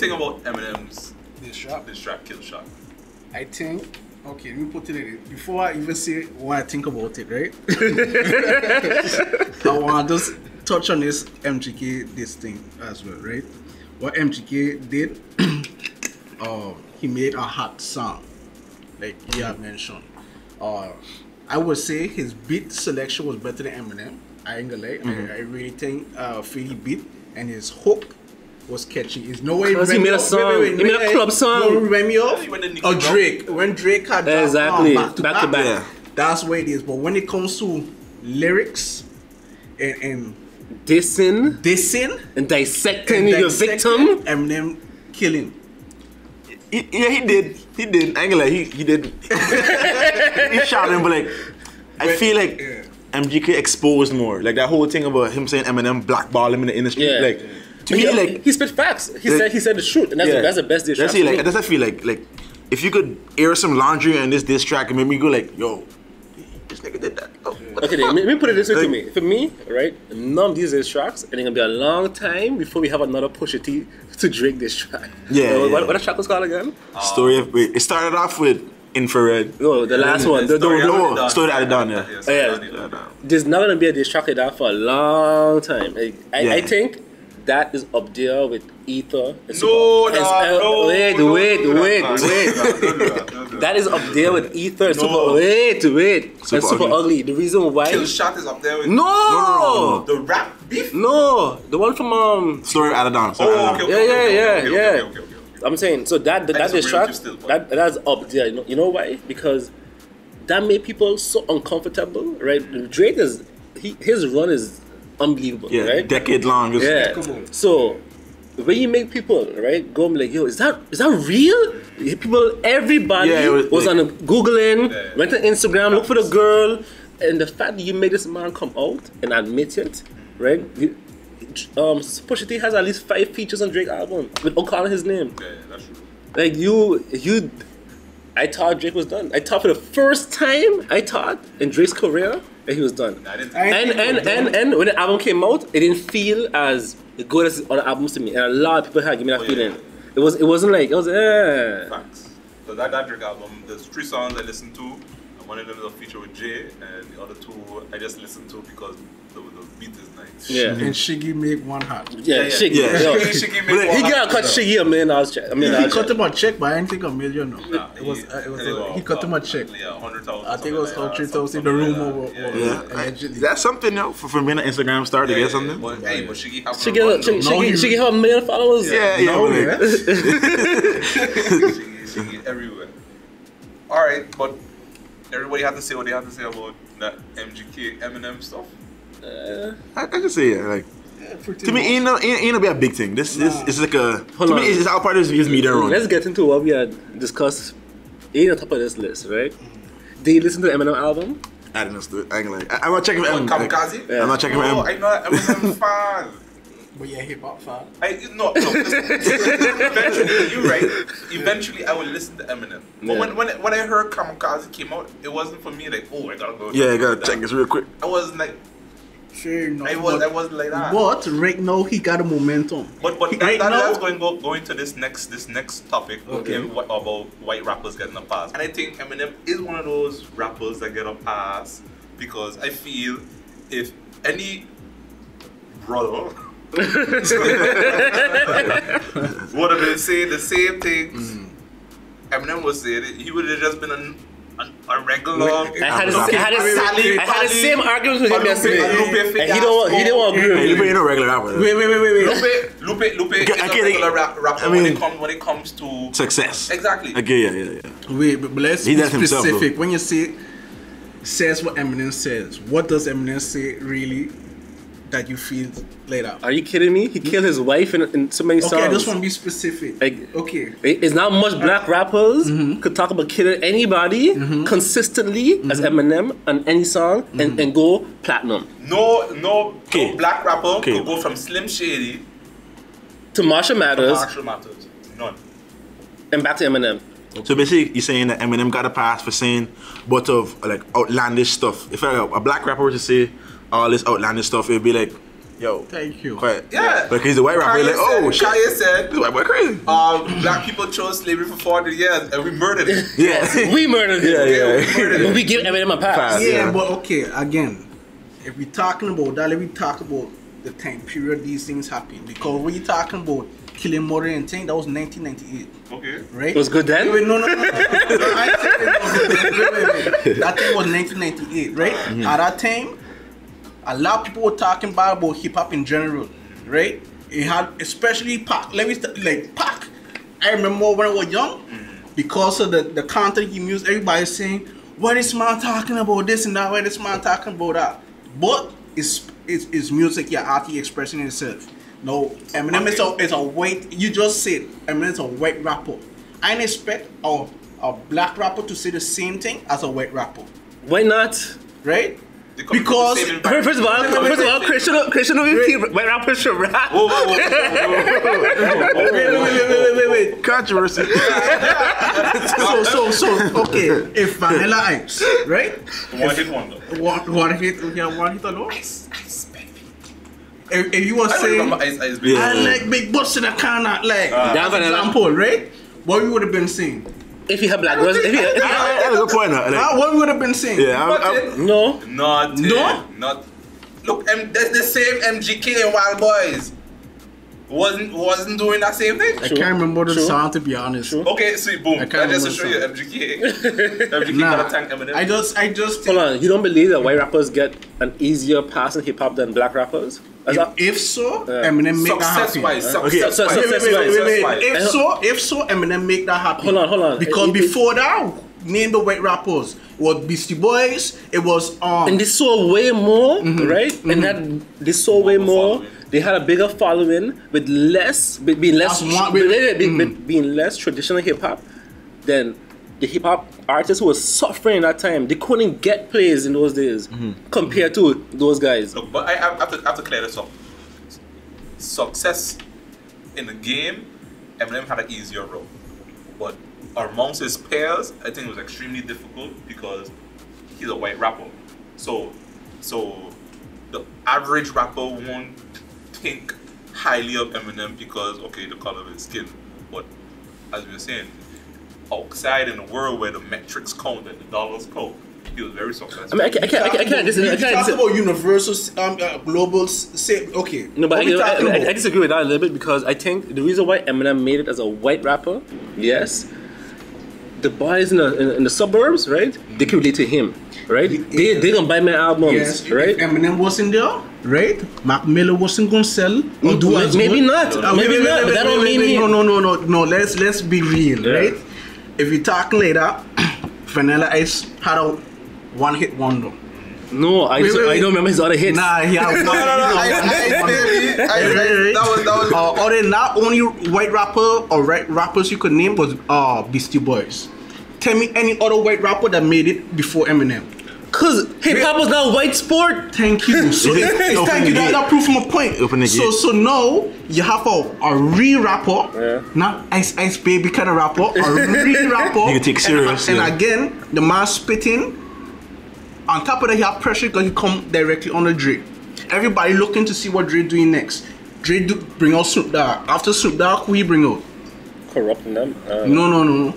think about Eminem's This track. Kill Shot? I think, okay, let me put it in. Before I even say what I think about it, right? I want to just touch on this thing as well, right? What MGK did, he made a hot song, like you have mentioned. I would say his beat selection was better than Eminem. I ain't gonna lie. I really think Philly beat and his hook was catchy. It's no way. Because he made a song. He made a club song. You remind me of Drake. When Drake had that exactly back to back. Yeah. That's where it is. But when it comes to lyrics and dissing and dissecting your victim, Eminem killing. Yeah, he did. I ain't gonna lie, he did. He shot him, but like, I feel like MGK exposed more. Like that whole thing about him saying Eminem blackball him in the industry. Yeah. Like, to me, like he spit facts. He said the truth, and that's the best diss track. That's I feel like if you could air some laundry on this diss track and make me go like, yo, this nigga did that. Oh, okay, let me put it this way to me. For me, right, none of these diss tracks, and it's gonna be a long time before we have another Pusha T to Drake diss track. What the track was called again? It started off with Infrared. Oh, the last one. Story Out of Dawn, yeah. There's not gonna be a diss track like that for a long time. I think that is up there with Ether. Wait. That is up there with Ether. And Super Ugly. The reason why. Kill Shot is up there with. No. The rap beef. No, the one from Story Out of Dawn. Okay. I'm saying so that diss track that's up there. You know why? Because that made people so uncomfortable, right? Drake his run is unbelievable, right? Decade long. So when you make people go and be like, yo, is that real? Everybody was on Googling, went to Instagram, look for the girl, and the fact that you made this man come out and admit it, right? Pusha T has at least 5 features on Drake album without calling his name. Yeah, that's true. Like I thought Drake was done. I thought for the first time, in Drake's career, that he was done. And when the album came out, it didn't feel as good as other albums to me. And a lot of people had given me that feeling. It wasn't like, Facts. So that Drake album, there's 3 songs I listened to. And one of them is a feature with Jay, and the other 2 I just listened to because the beat is nice. Yeah. And Shiggy make one hot. Shiggy. Shiggy make one hot. He got cut Shiggy $1 million check. He cut him a check, but I didn't think $1 million. No. He cut him a check. Yeah, 100,000. I think it was 3,000 in the room over. That's something, for being an Instagram star to get something. But Shiggy have Shiggy have $1 million followers. Shiggy everywhere. All right, but everybody had to say what they had to say about that MGK Eminem stuff. I can say to me, ain't a be a big thing. This is like a. To me, it's all part of his media run. Let's get into what we had discussed. On top of this list, right? Did you listen to the Eminem album? I didn't listen to it. I ain't gonna lie. I'm not checking Eminem. Kamikaze? I'm not checking Eminem. I'm not an Eminem fan. But you're a hip hop fan. No. Eventually, you're right. Eventually, I will listen to Eminem. But when I heard Kamikaze came out, it wasn't for me like, oh, I gotta go. Yeah, I gotta check this real quick. I wasn't like. Fair enough. I wasn't like that. But right now he got a momentum. But that's going to this next topic. Okay. About white rappers getting a pass. And I think Eminem is one of those rappers that get a pass because I feel if any brother would have been saying the same things Eminem was saying, he would have just been a regular. I had the same argument with him yesterday. He didn't want to agree with me. Lupe ain't no regular rapper. Wait. Lupe is a regular rapper when it comes to success. Exactly. Okay, yeah. Wait, but let's be specific. When you say says what Eminem says, what does Eminem say really that you feel later? Are you kidding me? He killed his wife in so many songs. Okay, I just want to be specific. Okay. It's not much black rappers could talk about killing anybody consistently as Eminem on any song and go platinum. No black rapper could go from Slim Shady to Marshall Mathers. None. And back to Eminem. So basically, you're saying that Eminem got a pass for saying a bunch of outlandish stuff. If a black rapper were to say all this outlandish stuff, it'd be like yo, Thank you. quiet. Yeah. But he's a white rapper. You're like, oh shit, Kanye said, this white boy crazy. black people chose slavery for 40 years and we murdered it. Yeah. We murdered him. Yeah. But we give Eminem a pass. Yeah, but okay, again, if we're talking about that, let me talk about the time period these things happen. Because when you're talking about killing murder and thing, that was 1998. Okay. Right? It was good then? Wait, no. I ain't saying it was- wait. That thing was 1998, right? At that time, a lot of people were talking about hip hop in general, right? It had, especially Pac. Pac. I remember when I was young, because of the content he used, everybody's saying, "What is man talking about this and that? What is man talking about that?" But it's music, yeah, artist expressing itself. No, Eminem is a white. You just said Eminem is a white rapper. I didn't expect a black rapper to say the same thing as a white rapper. Why not? Right? Because First of all, Christian will feel white rappers should rap. Wait. Controversy. So, okay, if Vanilla Ice, right? One hit wonder. One hit alone? Ice, baby. If you were I saying, remember Ice, baby. I like big butts in a can, like, That Vanilla. example, right? What we would have been saying? If you have black girls, if you That's a good point. Like, What we would have been saying? yeah, no. Not. Look, that's the same MGK and Wild Boys. Wasn't doing that same thing. I can't remember the song, to be honest. Okay, sweet, boom. I can't That just to show you remember MGK. MGK gotta thank Eminem. I just Hold on, you don't believe that white rappers get an easier pass in hip hop than black rappers? if so, Eminem make that happen. Success-wise. Wait. If so, Eminem make that happen. Hold on. Because before that, name the white rappers. It was Beastie Boys. It was and they saw way more, right? And they saw way more. They had a bigger following with being less traditional hip hop than the hip hop artists who were suffering at that time. They couldn't get plays in those days compared to those guys. Look, but I have to clear this up. Success in the game, Eminem had an easier road. But amongst his peers, I think it was extremely difficult because he's a white rapper. So the average rapper won't think highly of Eminem because, okay, the color of his skin. But as we were saying, outside in the world where the metrics count and the dollars count, he was very successful. I mean, I can't disagree. Talk about universal, global, say, okay. No, but I disagree with that a little bit because I think the reason why Eminem made it as a white rapper, yes, the boys in the suburbs, right, they can relate to him, right? They gonna buy my albums, yes, right? If Eminem wasn't there, right, Mac Miller wasn't gonna sell or do as maybe good. not. Maybe not. But that don't mean he. No. Let's be real, right? If you talk later, Vanilla Ice had a one-hit wonder. No, I don't remember his other hits. Nah, he had one. Or not only white rapper or rappers you could name was Beastie Boys. Tell me any other white rapper that made it before Eminem. Cause hip hop was not white sport. Thank you. So thank you. That proof from a point. So now you have a real rapper, not Ice Baby kind of rapper, a real rapper. You can take serious. And again, the man spitting. On top of that, he have pressure because he come directly on the Dre. Everybody looking to see what Dre doing next. Dre bring out Snoop Dogg. After Snoop Dogg, who he bring out? Corrupting them. No.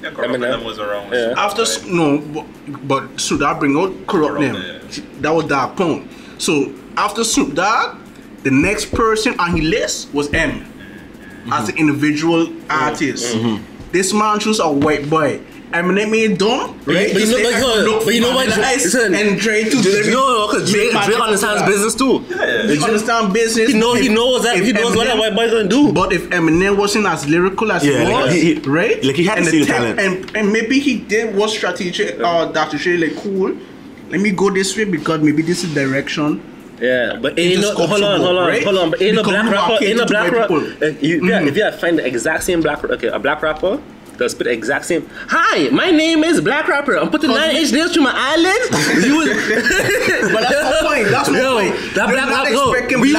Yeah, Corrupting them was around. Yeah. After but Snoop Dogg bring out Corrupt them. Yeah. That was Dogg Pound. So after Snoop Dogg, the next person on his list was M. As an individual artist. This man chose a white boy. Eminem made dumb, right? But you know what? Listen, and Dre too. No, because Dre understands business too. He understands business. He knows what a white boy gonna do. But if Eminem wasn't as lyrical as he was, right? Like he had to see the talent. And maybe he did was strategic. Dr. Shay like cool. Let me go this way because maybe this is direction. Yeah, but hold on. But ain't a black rapper. If you find the exact same black rapper. They'll spit the exact same. Hi, my name is Black Rapper. I'm putting 9-inch nails through my eyelids. But that's my point. That's my point. That Black Rapper. We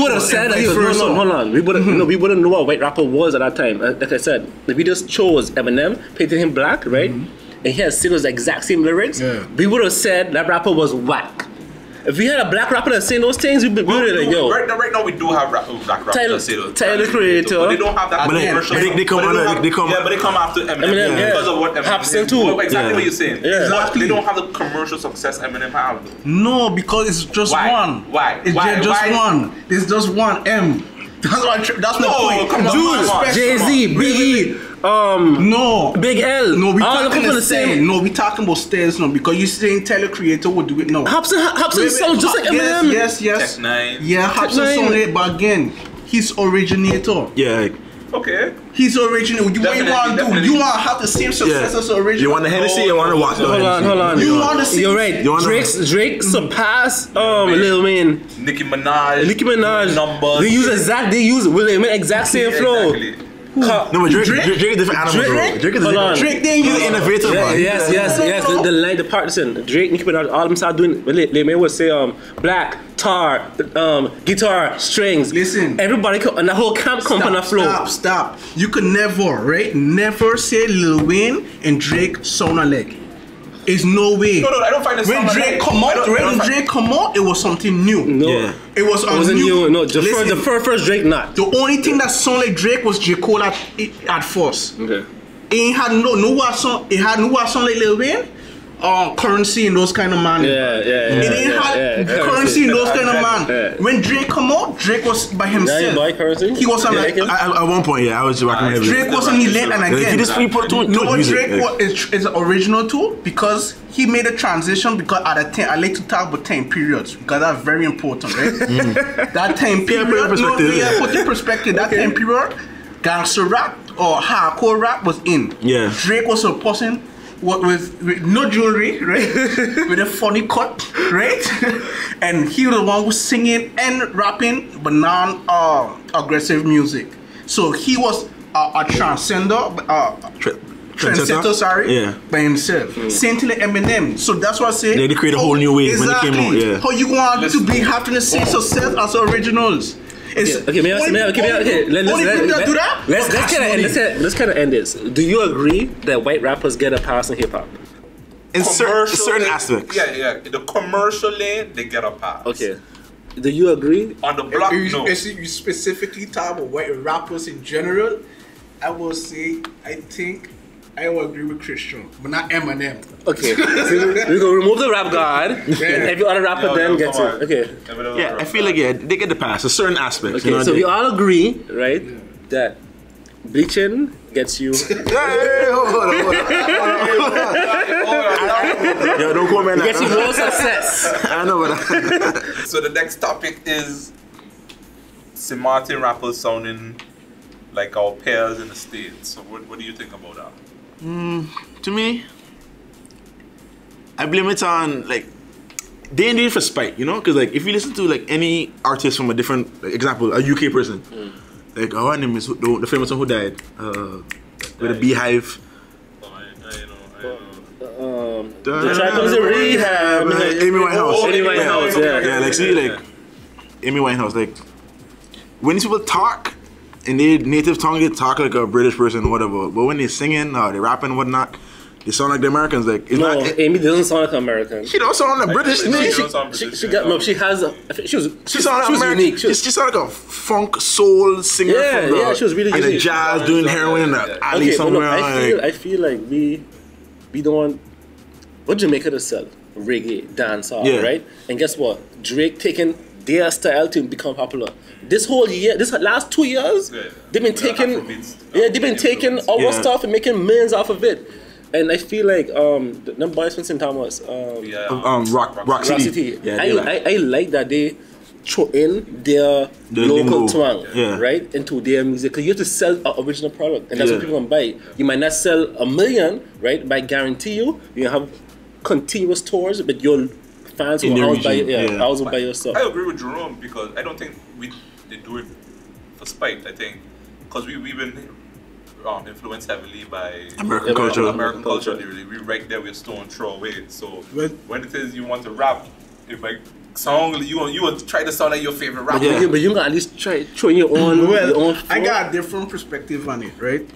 would have said that he was. Hold on. We wouldn't know what white rapper was at that time. Like I said, if we just chose Eminem, painted him black, right, and he had still the exact same lyrics, we would have said that rapper was whack. If we had a black rapper that's saying those things, we'd be like, yo. Right now we do have black rappers that say those. Tyler, the Creator. But they don't have that commercial. They come after Eminem because of what Eminem Hapson too. Exactly what you're saying. Yeah. Exactly. They don't have the commercial success Eminem have though. No, because it's just one. Why? It's just one. It's just one M. That's my point. Come on, Dude, Jay-Z, Biggie, no, Big L. No, we all talking the same. No, we talking about stairs now because you saying Tyler Creator would do it now. Hapson sounds just like Eminem. Yes. Tech Nine. Yeah, Hapson sound it, but again, he's originator. Yeah. Okay. He's original. What you want to do? You want to have the same success as the original. You want the Hennessy? You want to watch the Hennessy? Hold on. You want to see? You're right. Drake surpassed Lil Wayne. Nicki Minaj. Numbers. They use Lil Wayne exact same flow. Exactly. No, but Drake is different animal, bro. Drake is different. Drake didn't use innovator, man. Yes. The line, the partisan. Drake, Nicki Minaj, all of them started doing. Lil Wayne would say black, tar, guitar, strings. Listen, everybody and the whole camp come on the flow. Stop. You could never say Lil Wayne and Drake sound alike. It's no way. No, I don't find it. When Drake come out, it was something new. No, yeah. It wasn't new. No, the first Drake not. The only thing that sounded like Drake was J. Cole at first. Okay. It had no song. It had no song like Lil Wayne. Currency and those kind of man. Yeah. It ain't had Currency and those kind of man. Yeah. When Drake come out, Drake was by himself. Yeah, you buy Currency? He wasn't like at one point, I was rocking heavy. Drake wasn't elite, and again, he just put to Drake is original too because he made a transition. Because at a time, I like to talk about time periods because that's very important, right? That time period, put your perspective. That time period, gangster rap or hardcore rap was in. Yeah, Drake was a person. With no jewelry, right? With a funny cut, right? And he was the one who was singing and rapping, but non-aggressive music. So he was a trendsetter, by himself. Same thing like Eminem. So that's what I say. They created a whole new wave when they came out. Yeah. How you want to be having the same success as the originals? Let's kind of end this. Do you agree that white rappers get a pass in hip hop? In certain aspects. Yeah. In the commercial lane, they get a pass. Okay. Do you agree? On the block, no. You specifically talk about white rappers in general. I will say, I think I will agree with Christian, but not Eminem. Okay, so we're gonna remove the rap god, and every other rapper then gets it. Okay. Yeah, I feel like they get the pass. A certain aspects. Okay, so we all agree, right, that bleaching gets you. Hold on. Yo, don't call me that. Gets you more success. I know what. So the next topic is St. Martin rappers sounding like our peers in the States. So what do you think about that? To me, I blame it on like they did it for spite, you know? Because like if you listen to like any artist from a different example, a UK person, like our name is the famous one who died with a beehive. The track was a rehab. Amy Winehouse. Amy Winehouse. Yeah. Like see, like Amy Winehouse. Like when these people talk. In their native tongue, they talk like a British person, whatever. But when they're singing, they rapping, and whatnot, they sound like the Americans. Like Amy doesn't sound like an American. She don't sound like British. She has. I think she was unique. She sounded like a funk soul singer. She was really unique. And the jazz doing heroin in the alley somewhere. I feel like we don't want what Jamaica to sell reggae, dancehall, right? And guess what? Drake taking their style to become popular. This whole year, this last 2 years, they've been taking our stuff and making millions off of it. And I feel like the boys from St. Thomas, Rock City. I like that they throw in their local twang, right, into their music. Because you have to sell an original product, and that's what people can buy. You might not sell 1 million, right? But I guarantee you have continuous tours, but your fans will always buy your stuff. I agree with Jerome because I don't think they do it for spite. I think because we've been influenced heavily by American culture. We right there with stone throw away. So when it is you want to rap, if like song you want to try to sound like your favorite rapper. But you can at least try throwing your own. Your own I got a different perspective on it, right?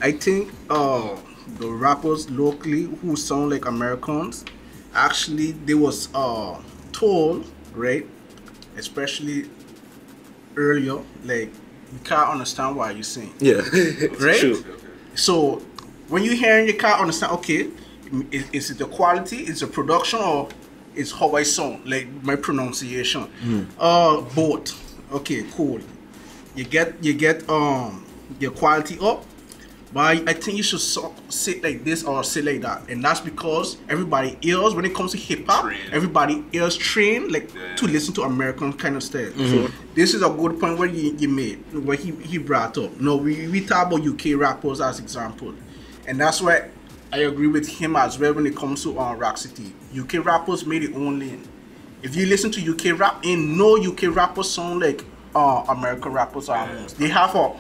I think the rappers locally who sound like Americans, actually they was told, right, especially earlier, like, you can't understand what you're saying. Yeah. Right? True. So when you hearing, you can't understand, okay, is it the quality, is it production, or is how I sound, like my pronunciation? Both. Okay, cool. You get your quality up, but I think you should sit like this or sit like that, and that's because everybody ears, when it comes to hip hop, everybody ears trained like to listen to American kind of style. So this is a good point where you made, where he brought up. No, we talk about UK rappers as example, and that's why I agree with him as well when it comes to Rock City. UK rappers made it own lane. If you listen to UK rap, ain't no UK rappers sound like American rappers almost. They have a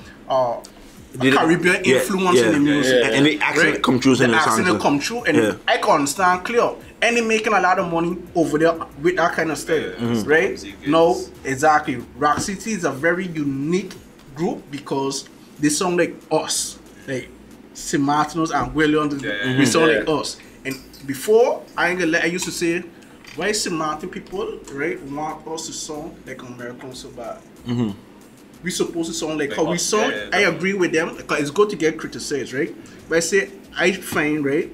Caribbean influence in the music. And the accent come true in the accent come true, and I can understand clear. And they making a lot of money over there with that kind of style, right? No, exactly. Rock City is a very unique group because they sound like us, like St. Martin's and Williams. We sound like us. And before, I used to say, why St. Martin people, right, want us to sound like Americans so bad? We supposed to sound like how we sound. I agree with them because it's good to get criticized, right? But I find, right,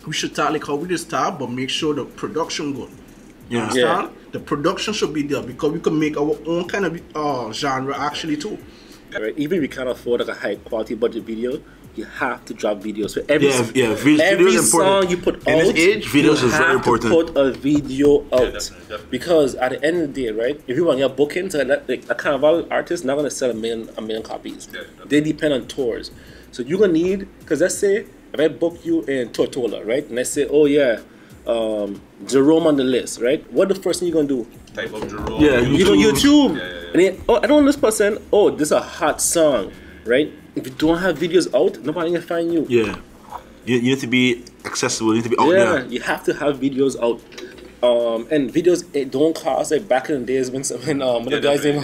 we should talk like how we just talk, but make sure the production good. You understand? The production should be there because we can make our own kind of genre actually too. Right? Even if we can't afford like a high quality budget video, you have to drop videos. So every song you put out, in this age, videos is very important. You have to put a video out. Definitely. Because at the end of the day, right, if you want your booking, so like a carnival artist not gonna sell a million copies. They depend on tours. So you're gonna need, because let's say if I book you in Tortola, right, and I say, oh yeah, Jerome on the list, right? What the first thing you're gonna do? Type of Jerome. Yeah, you go YouTube. And then, oh, I don't know this person. Oh, this is a hot song, right? If you don't have videos out, nobody can find you. Yeah. You need to be accessible. You need to be out there. Yeah, you have to have videos out. And videos, it don't cost like back in the days when the guys name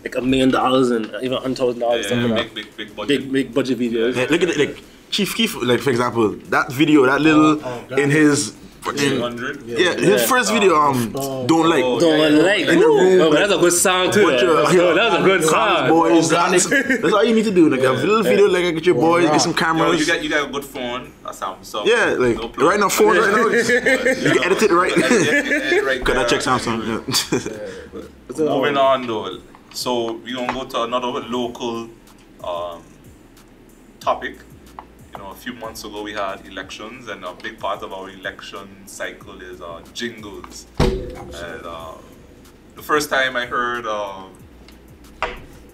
like $1 million and even $100,000 something like that. Big budget videos. Yeah, look at it, like Chief Keef, like for example, that video, that little in his. His first video, Don't Like. In the room. Oh, that's a good song too. That's a good song. Boys, that's all you need to do. Like a little video, like get your boys, get some cameras. You got a good phone, a Samsung. Yeah, like right now, phone right now. You can edit it right. Cause I check Samsung. Moving on though, so we gonna go to another local topic. You know, a few months ago we had elections, and a big part of our election cycle is jingles. And the first time I heard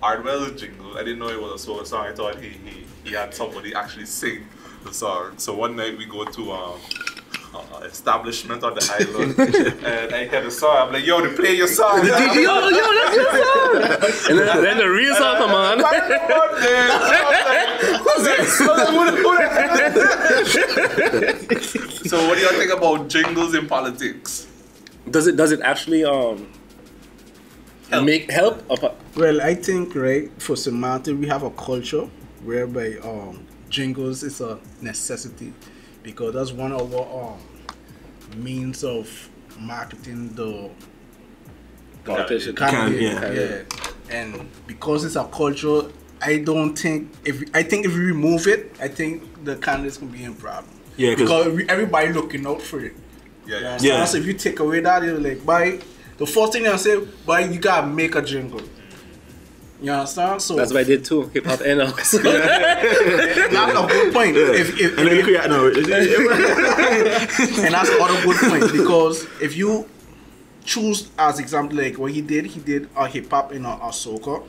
Ardwell's jingle, I didn't know it was a solo song. I thought he had somebody actually sing the song. So one night we go to establishment on the island, and I hear the song. I'm like, yo, to play your song. Yo, that's your song. And then the real song come on. So what do you think about jingles in politics? Does it actually help? Well, I think, right, for St. Martin we have a culture whereby jingles is a necessity because that's one of our means of marketing the candidate. And because it's a culture, I think if we remove it, I think the candidates can be in problem. Yeah, because everybody looking out for it. So if you take away that, you're like, the first thing I say, you gotta make a jingle. You understand? So that's what I did too. Hip hop and that's a good point. And that's another good point because if you choose as example like what he did a hip hop and a soca.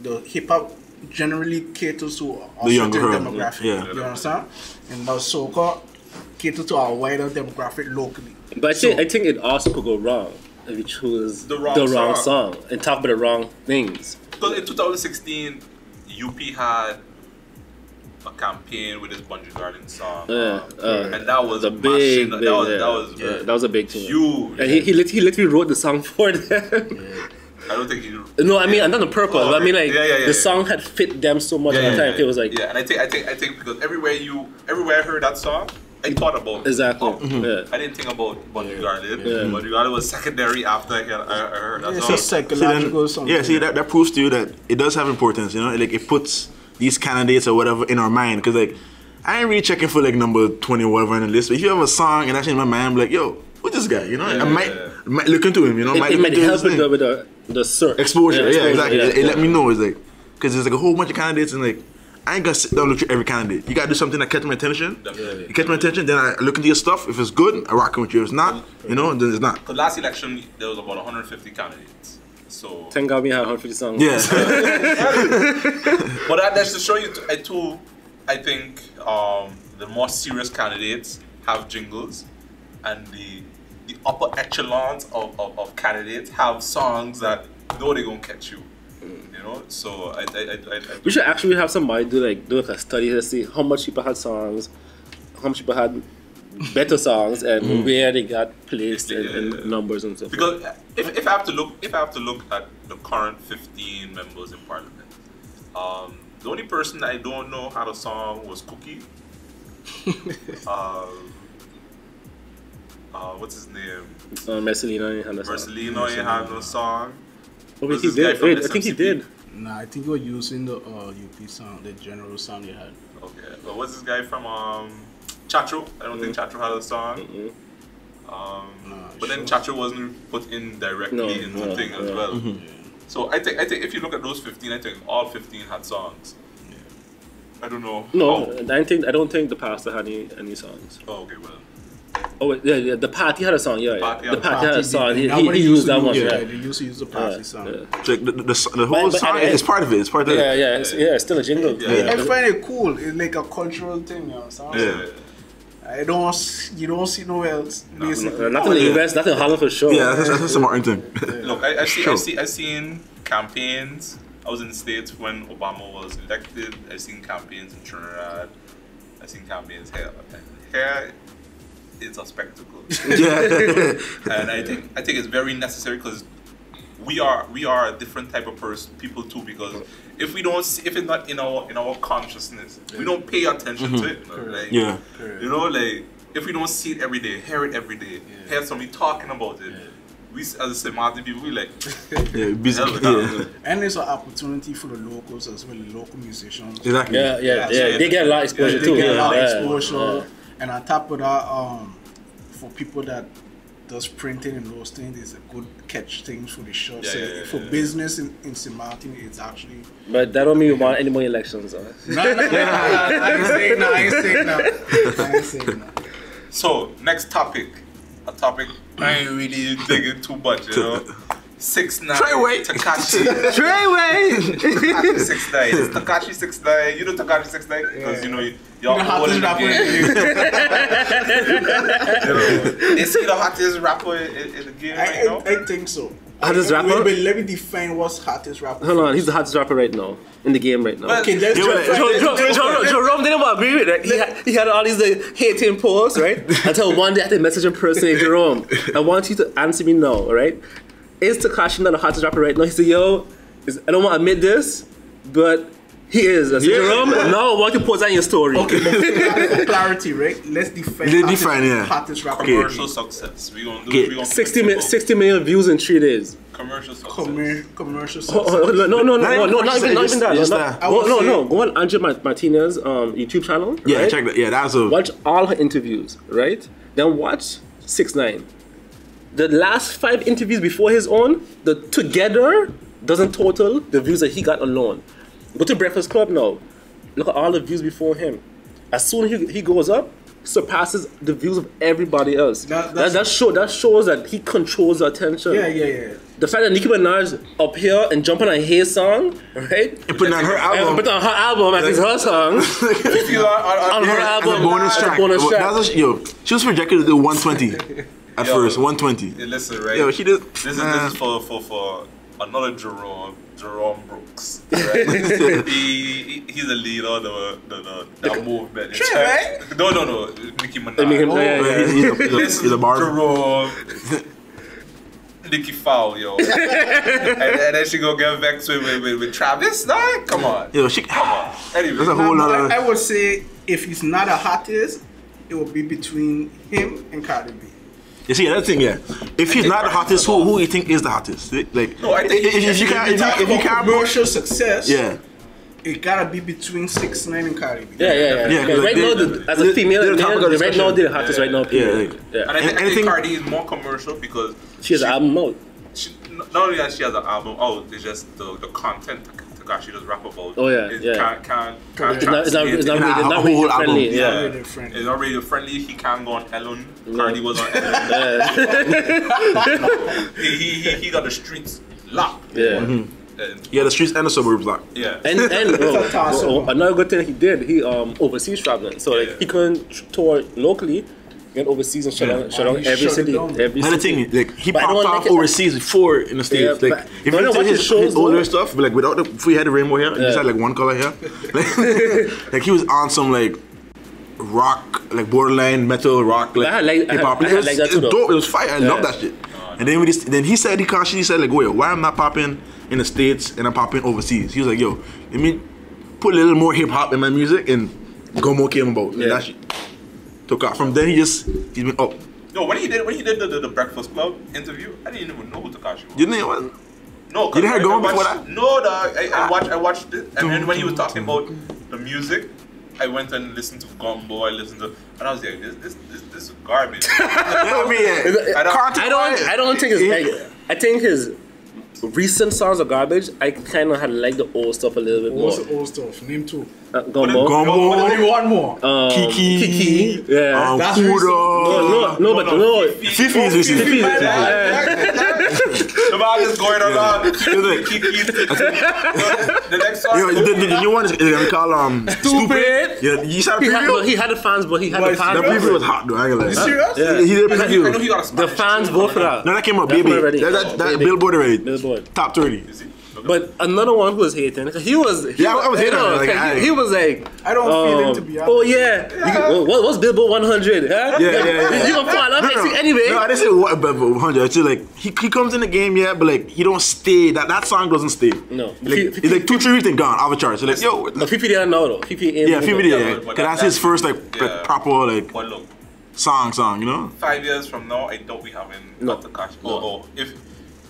The hip hop generally caters to a certain demographic. You understand? And the soca caters to a wider demographic locally. But I think it also could go wrong if you choose the wrong song and talk about the wrong things. Because in 2016, UP had a campaign with his Bungie Garden song, and that was a big that was a big thing. Huge. And he literally wrote the song for them. I don't think he. No, I mean, not on purpose. I mean, like the song had fit them so much at the time. It was like and I think because everywhere I heard that song, I thought about exactly. I didn't think about Buddy Garland. Buddy Garland was secondary after I heard that It's song. a psychological something. Yeah, see that proves to you that it does have importance. You know, like it puts these candidates or whatever in our mind. Because like I ain't really checking for like number 20 or whatever on the list. But if you have a song and that's in my mind, I'm like, yo, who's this guy? You know, I might look into him. You know, It might help with the search exposure. Yeah, exactly. Yeah, it let me know. It's like because there's like a whole bunch of candidates and like. I ain't gonna sit down and look through every candidate. You gotta do something that catch my attention. Definitely. You catch my attention, then I look into your stuff. If it's good, I rock with you. If it's not, you know, then it's not. Because last election, there was about 150 candidates. So. Thank God we had 150 songs. Yeah. But that's to show you, I think the more serious candidates have jingles, and the upper echelons of candidates have songs that know they're gonna catch you. You know, so I We should actually have somebody do like a study to see how much people had songs, how much people had better songs, and where they got placed in numbers and stuff. Because if I have to look at the current 15 members in parliament, the only person that I don't know had a song was Cookie. What's his name? Marcelino ain't had a song. Marcelino ain't had no song. Oh, wait, he did. Wait, I think he did. Nah, I think we were using the UP sound, the general sound they had. Okay, but what's this guy from Chacho? I don't think Chacho had a song. But then Chacho wasn't put in directly in the thing as well. So I think if you look at those 15, I think all 15 had songs. I don't know. No, I don't think the pastor had any songs. Oh, okay, well. Oh wait, yeah, the party had a song. Yeah, the party had a song. He Nobody used that one. Yeah, Yeah, they used to use the party song. So the whole song is part of it. It's part of it. Yeah, it's still a jingle. I find it cool. It's like a cultural thing, you know. You don't see no else. Basically, Nothing in the US, nothing in Holland for sure. Yeah, that's a smart thing. Look, I seen campaigns. I was in the States when Obama was elected. I seen campaigns in Trinidad. I seen campaigns here. Here, it's a spectacle. And I think it's very necessary because we are a different type of people too. Because if it's not in our consciousness, we don't pay attention to it. Like, you know, like if we don't see it every day, hear it every day, hear somebody talking about it. We, as I say, Martin people, we like, and it's an opportunity for the locals as well, the local musicians. Exactly. Yeah. They get a lot of exposure too. They get a lot of exposure, and on top of that, for people that does printing and those things, it's a good catch things for the show. For business in St. Martin, it's actually. But that don't mean we want any more elections. I ain't saying that. So next topic, a topic I ain't really digging too much, you know. 6ix9ine. Tekashi. Tekashi 6ix9ine. It's Tekashi 6ix9ine. You know Tekashi 6ix9ine? Because you know y'all all in the game. Is he the hottest rapper in the game right now? I think so. Hottest rapper? Wait, let me define what's hottest rapper. Hold on, he's the hottest rapper right now in the game right now. Okay, let's Jerome didn't agree with it. He had all these hating posts, right? Until one day I had to message him personally, Jerome, I want you to answer me now, right? Is Tekashi not the hottest rapper right now? He said, yo, I don't want to admit this, but he is. I said, Jerome, now I want you to post that in your story. Okay, but for clarity, right? Let's define hottest rapper. Commercial success. We gonna do 60 million views in 3 days. Commercial success. Commercial success. No, not even that. No. Go on Angel Martinez's YouTube channel. Yeah, right? check that. Yeah, that's a. Watch all her interviews, right? Then watch 6ix9ine. The last 5 interviews before his own, the together doesn't total the views that he got alone. Go to Breakfast Club now. Look at all the views before him. As soon as he goes up, surpasses the views of everybody else. That shows that he controls the attention. Yeah. The fact that Nicki Minaj up here and jumping on his song, right? And putting on her album. Putting on her album as it's her song. On her album. As a bonus track. She was projected to do 120 at first. 120. Listen, right? Yo, she did. This is for another Jerome Brooks. Right? He's a leader of the movement. True, right? No. Nicki Minaj. He's a barber. Jerome. Nicki foul, yo. and then she go get vexed with Travis. Nah, come on. Yo, come on. Anyway, that's a whole nother. I would say if he's not a hottest, it will be between him and Cardi B. You see, that thing, yeah. If he's not the hottest, who you think is the hottest? Like, No, I think if you can't commercial success, yeah. it gotta be between 6ix9ine and Cardi B. Yeah, Because right now, as a female, right now, they're the hottest right now. Period. And I think Cardi is more commercial because she has an album out. Not only that she has an album out, it's just the content Tekashi does rap about. Oh yeah, Can't It's not radio friendly. Yeah. It's not radio friendly. He can't go on Ellen. Cardi was on Ellen. he got the streets locked. Yeah. Yeah, the streets and the suburbs locked. Yeah. And another good thing he did, he overseas traveling. So like he couldn't tour locally. Went overseas and shut down every city. Another thing, like he popped off overseas before in the States. Yeah, like if you look at his older stuff, but like without if we had the rainbow here, he just had like one color here. Like he was on some like rock, like borderline metal rock, like hip hop. It was dope. It was fire. I love that shit. And then he said like, wait, why am I popping in the States and I'm popping overseas? He was like, yo, let me put a little more hip hop in my music and go more came about. Yeah. That shit took off. From then he's been up. No, when he did the Breakfast Club interview, I didn't even know who Tekashi was. You didn't know what? No, you didn't hear going before that? No, dog. I watched it, and then when he was talking about the music, I went and listened to Gumbo. And I was like, this is garbage. I mean, I don't think it's. I think his recent songs are garbage. I kind of had liked the old stuff a little bit more. What's the old stuff? Name two. Gumbo. Only one more. Kiki. Yeah. That's No. Fifi is recent. The man is going around. Kiki. The next song. The new one is we call Stupid. Yeah, you saw the preview? He had the fans, but he had the fans. The preview was hot though. I ain't gonna lie. Serious? Yeah, he did a preview. I know he got a the fans vote for that. No, that came up, baby. That Billboard already. Top 30. But another one who was hating, he was hating. He was like, I don't feel him to be honest. Oh yeah, what's Billboard 100? Huh? Yeah. You gonna fall off anyway? No, I didn't say what Billboard 100. It's just like he comes in the game, yeah, but like he don't stay. That song doesn't stay. No, it's like 2-3 weeks and gone off the charts. So like yo, no, Fifi didn't know though. Fifi ain't. Yeah, Fifi did. Cause that's his first like proper like song. You know. 5 years from now, I doubt we having Tekashi. Oh, if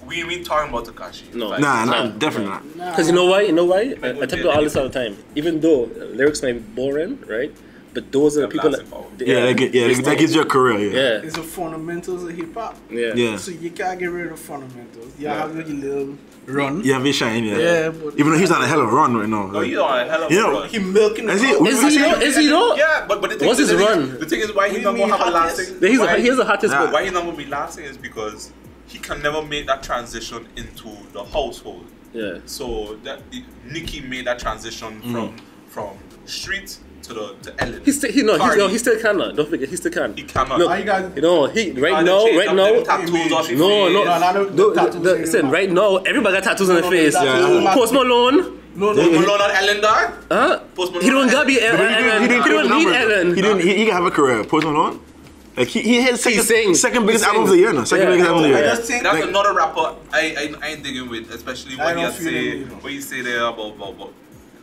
we talking about Tekashi. No. Nah, definitely not. Because you know why? I tell people all this all the time. Even though lyrics might be boring, right? But those are the people that that gives you a career. Yeah. It's the fundamentals of hip hop. Yeah. So you can't get rid of fundamentals. You have your little run. Yeah, we shine. Yeah, but even though he's on a hell of a run right now. No, he's on a hell of a run. He milking the Is he though? Yeah, but the thing what's his run? The thing is why he's not gonna have a lasting. He has the hottest. Why he's not gonna be lasting is because he can never make that transition into the household. Yeah. So Nicki made that transition from street to Ellen. He still cannot. Don't forget, he still can. He cannot. Look, right now. Tattoos Listen, right now, everybody got tattoos on their face. Post Malone. No, Malone on Ellen, dog. He don't gotta be Ellen. He don't need Ellen. He can have a career. Post Malone. Like he hit second biggest album of the year now. Second biggest album of the year. I just think that's another rapper I ain't digging with, especially when you say there about.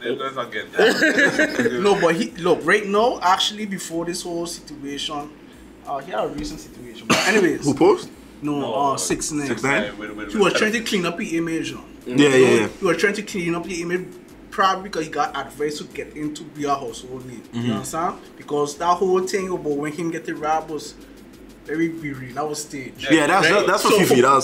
Let's not get that. No, but right now, actually, before this whole situation, he had a recent situation. But anyways, who Post? No, 6ix9ine. 6ix9ine. He was trying to clean up his image. Yeah. He was trying to clean up the image. Probably because he got advice to get into be a household name. You understand? Because that whole thing about when him get the rap was very weird. That was staged. Yeah, that's for Fifi. I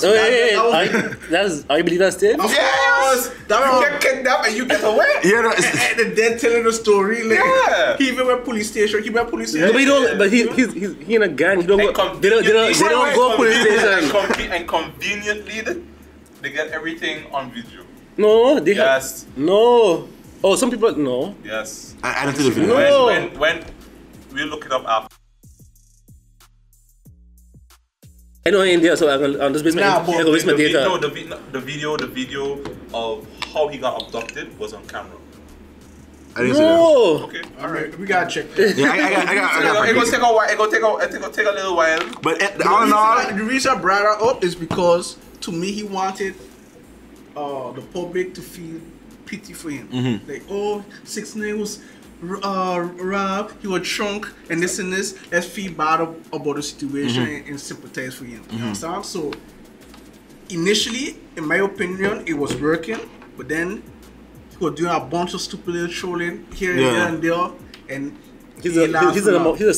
believe that's staged? Yes! You get kidnapped and you get away. Yeah, and then telling the story. Like, he even went police station. No, but he don't. But he in a gang. He don't go. They don't go police station. And conveniently, they get everything on video. No, No. Oh, some people no. Yes. I don't see the video. No. When we look it up after. I know India, so I'll just waste my data. No, the video of how he got abducted was on camera. I didn't see that. Okay, all right, we gotta check that. Yeah, I got. It gonna take a while. It gonna take a little while. But all in all, the reason I brought her up is because to me he wanted the public to feel pity for him. Like, 6ix9ine Rob, he was drunk and this and this. Let's feel bad about the situation and sympathize for him. You understand? So initially, in my opinion, it was working, but then he was doing a bunch of stupid little trolling here and there, and he's the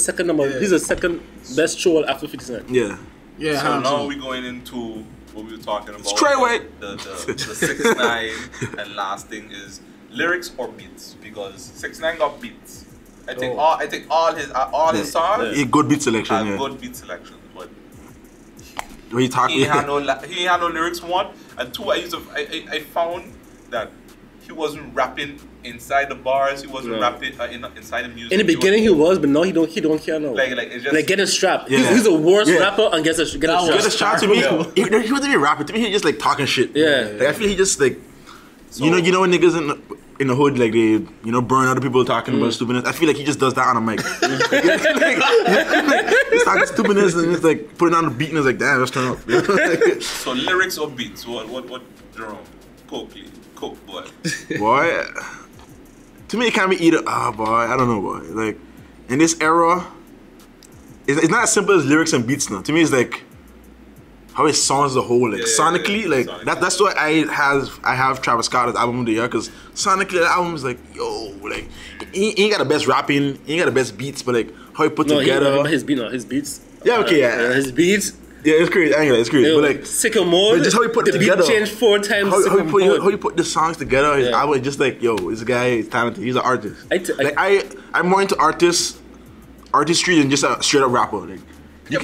second best troll after 50 Cent. Yeah. So now we're going into what we were talking about. Straight away. The 6ix9ine and last thing is lyrics or beats, because 6ix9ine got beats. I think all his songs good beat selection. Good beat selection, but when you talk, he had no lyrics. One and two. I found that he wasn't rapping inside the bars. He wasn't rapping inside the music. In the beginning, he was, but now he don't care now. Like it's just get a strap. He's the worst rapper and get a strap. Get a strap to me. He wasn't even rapping. To me, he just like talking shit. Yeah. Like, I feel he just like you know when niggas in the hood like they burn other people talking about stupidness. I feel like he just does that on a mic. He's talking stupidness and it's like putting on the beat and it's like damn, let's turn up. So lyrics or beats? What Jerome? Coke boy. Boy, to me it can't be either. Boy, I don't know, boy. Like in this era, it's not as simple as lyrics and beats now. To me, it's like how his songs as a whole, like sonically, like that's why I have Travis Scott as album of the year, because sonically the album is like like he ain't got the best rapping, he ain't got the best beats, but like how he put together. His beats. Yeah, okay, his beats. Yeah, it's crazy. I ain't gonna, it's crazy. But like sicko mode. Just how he put it together. The beat changed 4 times. How you put the songs together. His album is just like this guy is talented. He's an artist. I'm more into artistry than just a straight up rapper. Like you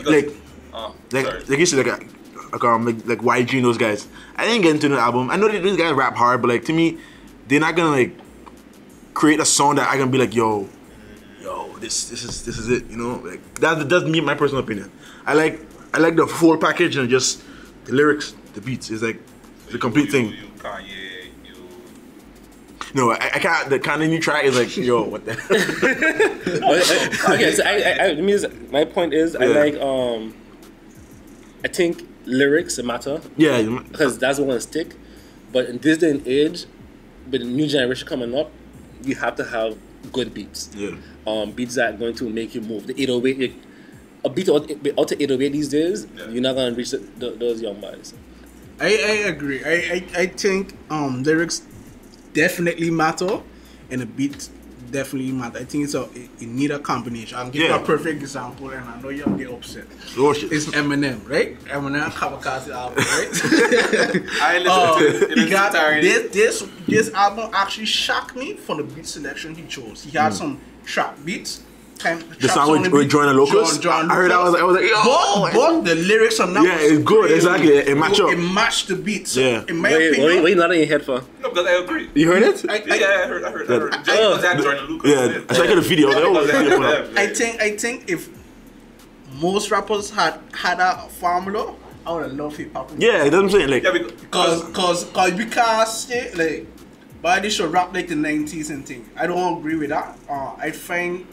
said, like YG and those guys. I didn't get into the album. I know that these guys rap hard, but like to me, they're not gonna like create a song that I can be like, this is it. You know, like that's me, my personal opinion. I like the full package and just the lyrics, the beats. It's like the complete thing. No, I can't. The Kanye new track is like, what the? Okay, so my point is, I think lyrics matter. Yeah, because that's what gonna stick. But in this day and age, with the new generation coming up, you have to have good beats. Yeah. Beats that are going to make you move. The 808, a beat out to 808 these days, you're not gonna reach those young boys. I agree. I think lyrics definitely matter, and the beats definitely matter. I think it need a combination. I'll give you a perfect example, and I know you'll get upset. It's Eminem, right? Eminem Kamikaze album, right? I listened to it. He got this album actually shocked me for the beat selection he chose. He had some trap beats. The song with Joyner Lucas. I heard that. I was like, but the lyrics are not. Yeah, it's good. Exactly. It match up. It matched the beat. So yeah. In my opinion, what you not in your head for? No, because I agree. You heard it? I heard. Joyner Lucas. Yeah, I checked the video. I think if most rappers had a formula, I would have loved hip hop. Yeah, that's what I'm saying. Like, because we can't say like. But they should rap like the 90s and thing. I don't agree with that. I find,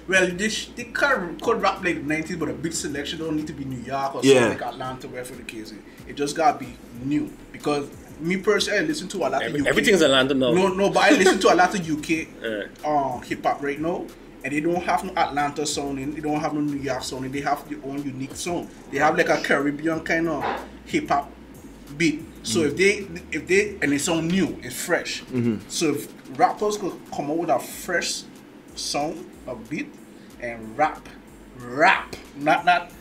they could rap like the 90s, but a beat selection don't need to be New York or something like Atlanta, wherever the case is. It just gotta be new. Because me personally, I listen to a lot of UK. Everything's Atlanta now. No, but I listen to a lot of UK hip hop right now. And they don't have no Atlanta sounding, they don't have no New York sounding, they have their own unique sound. They have like a Caribbean kind of hip hop beat. So if they and it's all new, it's fresh. So if rappers could come up with a fresh song, a beat, and rap, not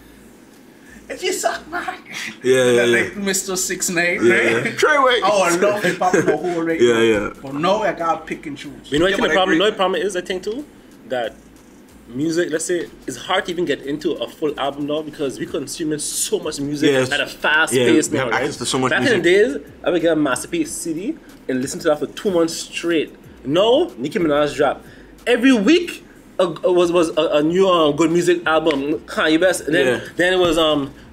if you suck my like Mr. 6ix9ine, right? Try away. I love hip hop the whole right now. Yeah. But now I gotta pick and choose. You know what the problem is, I think too, that music, let's say, it's hard to even get into a full album now because we consuming so much music at a fast pace now, right? So much Back in the days, I would get a Masterpiece CD and listen to that for 2 months straight. No, Nicki Minaj drop. Every week was a new good music album, Kanye West, and then it was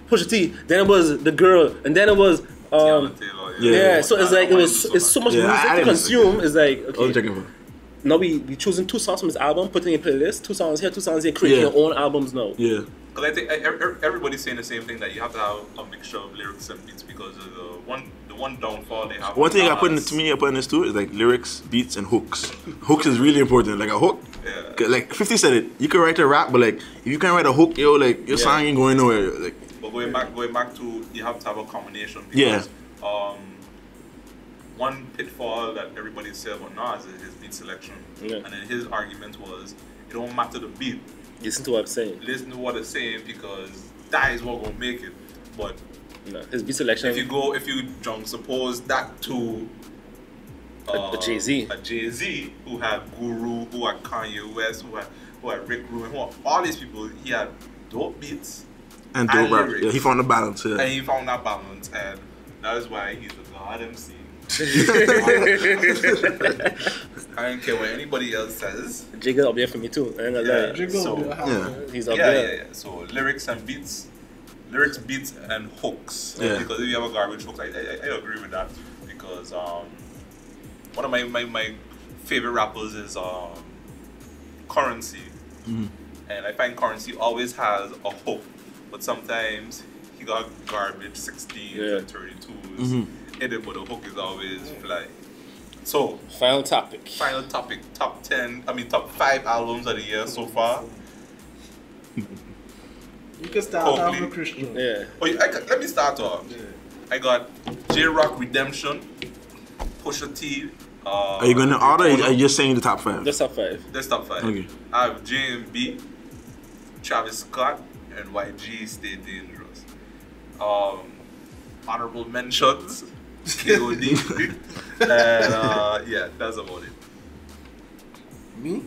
Pusha T, then it was The Girl, and then it was so it's like it's so much music to consume. It's like, okay. Now we choosing 2 songs from this album, putting in a playlist, 2 songs here, 2 songs here, creating your own albums now. Yeah. Because I think everybody's saying the same thing, that you have to have a mixture of lyrics and beats, because the one downfall they have. One thing I put in this too is like lyrics, beats, and hooks. Hooks is really important. Like a hook. Yeah. Like 50 said it. You can write a rap, but like if you can't write a hook, yo, like your song ain't going nowhere. Like. But going back to you have to have a combination because one pitfall that everybody said about Nas is his beat selection. Yeah. And then his argument was it don't matter the beat. Listen to what I'm saying. Listen to what I'm saying because that is what gonna make it. But no, his beat selection. If you suppose that to a Jay-Z. A Jay-Z who had Guru, who had Kanye West, who had Rick Rubin, all these people, he had dope beats and dope rap. Yeah, he found the balance. Yeah. And he found that balance, and that is why he's the God MC. I don't care what anybody else says. Jiggle up there for me too. I ain't gonna lie. He's up there. Yeah. So lyrics and beats. Lyrics, beats, and hooks. Yeah. Because if you have a garbage hook, I agree with that. Because one of my favorite rappers is Currency. Mm-hmm. And I find Currency always has a hook, but sometimes he got garbage 16s and 32s. Mm-hmm. In it, but the hook is always fly. So final topic. Top 5 albums of the year so far. You can start off with Christian. Yeah. Let me start off. Yeah. I got J-Rock Redemption, Pusha T. Are you going to order or are you just saying the top 5? That's top 5. That's top 5. Okay. I have J&B, Travis Scott, and YG Stay Dangerous. Honorable mentions, KOD. And that's about it. Me?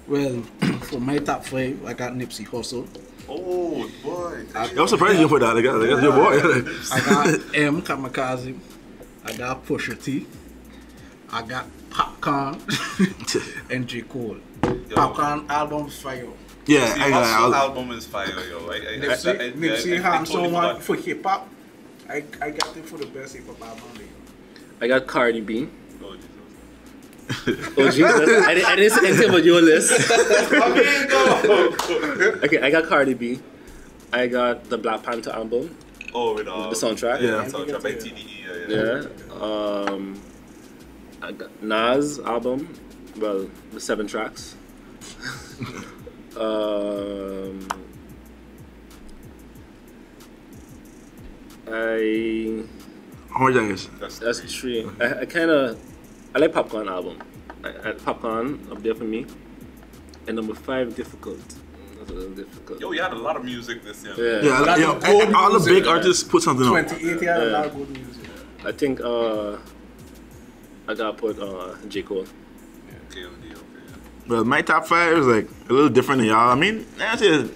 Well, for my top 5, I got Nipsey Hussle. Oh boy! I'm surprised you put that. That's your boy. I got M Kamikaze. I got Pusha T. I got Popcorn and J. Cole. Popcorn album fire. Yeah, album is fire, yo. Nipsey had someone for hip hop. I got it for the best hip hop album. I got Cardi B. Oh Jesus! I didn't say anything about your list. Okay, I got Cardi B. I got the Black Panther album. Oh, with the soundtrack. Yeah, soundtrack by TDE. Yeah. I got Nas album. Well, the 7 tracks. How much is? That's 3. I like Popcorn album. Popcorn up there for me. And number 5, Difficult. That's a little difficult. Yo, you had a lot of music this year. Yeah, all the big artists put something on. 2018 had a lot of good music. I think I gotta put J. Cole. Okay. Well, my top 5 is like a little different than y'all. I mean, it is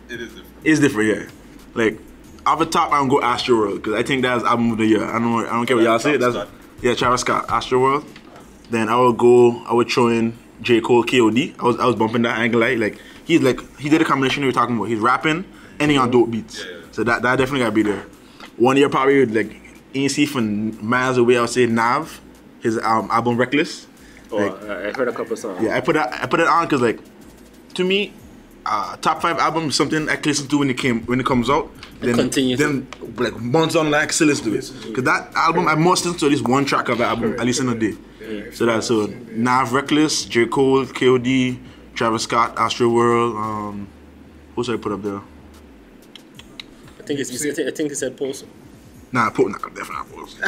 different. It's different, yeah. Like off the top, I'm gonna go Astroworld because I think that's album of the year. I don't care what y'all say. Travis Scott, Astroworld. Then I would throw in J. Cole, KOD. I was bumping that angle like he did a combination we were talking about. He's rapping and he on dope beats. Yeah. So that definitely gotta be there. One year probably like ANC from miles away. I would say Nav, his album Reckless. Oh, I heard a couple songs. Yeah, I put it on because like to me, top 5 album is something I can listen to when it comes out. Then like months on, like still listen to it. Because that album, I must listen to at least one track of the album at least in a day. Yeah. So that's Nav, Reckless, J. Cole, KOD, Travis Scott, Astroworld. Who should I put up there? I think he said Post. Definitely not Post. I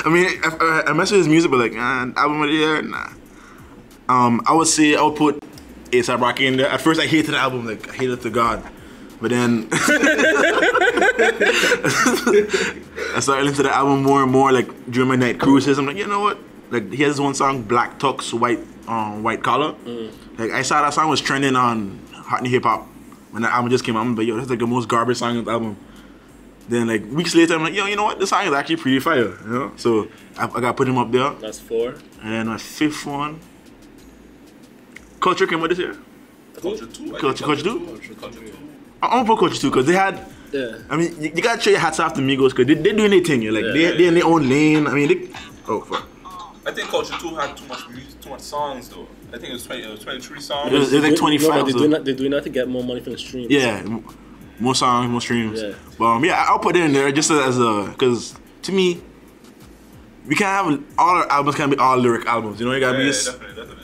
mean, I mess with his music, but like album of the year, nah. I would say I would put A$AP Rocky in there. At first, I hated the album, like I hated it to God. But then I started listening to the album more and more, like during my night cruises. I'm like, you know what? Like he has one song, Black Tux, White Collar. Like I saw that song was trending on Hot and Hip Hop when that album just came out. I'm like, yo, that's like the most garbage song on the album. Then like weeks later, I'm like, yo, you know what? This song is actually pretty fire, you know? So I gotta put him up there. That's 4. And then my 5th one, Culture came out this year. Culture 2. Culture 2. I'm gonna put Culture 2 because they had. Yeah. I mean, you gotta show your hats off to Migos because they're doing their thing. They're in their own lane. I mean, fuck. I think Culture 2 had too much music, too much songs though. I think it was 23 songs. It was like 25. No, they're doing that to get more money from the streams. Yeah. more songs, more streams. Yeah. But I'll put it in there just as a, because to me, we can't have all our albums can't be all lyric albums. You know, you gotta be just. Definitely.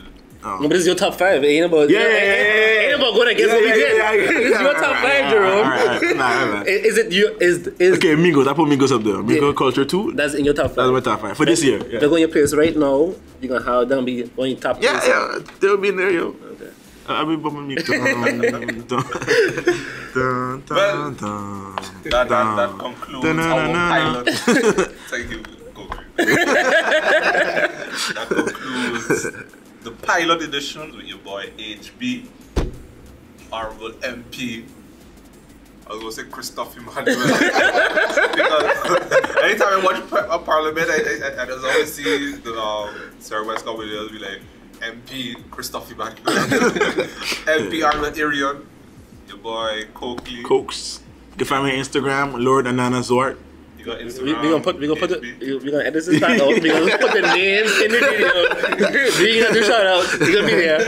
No, but this is your top 5. It ain't about ain't about going against what we did. It's your top 5, Jerome. All right. Is it you? Is okay? Migos. I put Migos up there. Migos Culture 2. That's in your top 5. That's my top 5 for this year. If they're going your place right now, you're gonna have them be on your top. Yeah, they'll be in there, yo. Okay. I'll be bumping me. That concludes our pilot. Thank you, Goku. That concludes the pilot edition with your boy HB, Honorable MP. I was gonna say Christophe Emmanuel. Because anytime I watch a parliament, I just always see the Sir Westcott videos be like MP Christophe Emmanuel, MP Arnold Irion, your boy Coakley. Cokes. You can find me on Instagram, Lord Anana Zort. You got Instagram. We're gonna edit this back out. We're gonna put the names in the video. We're gonna do shout outs. You're gonna be there.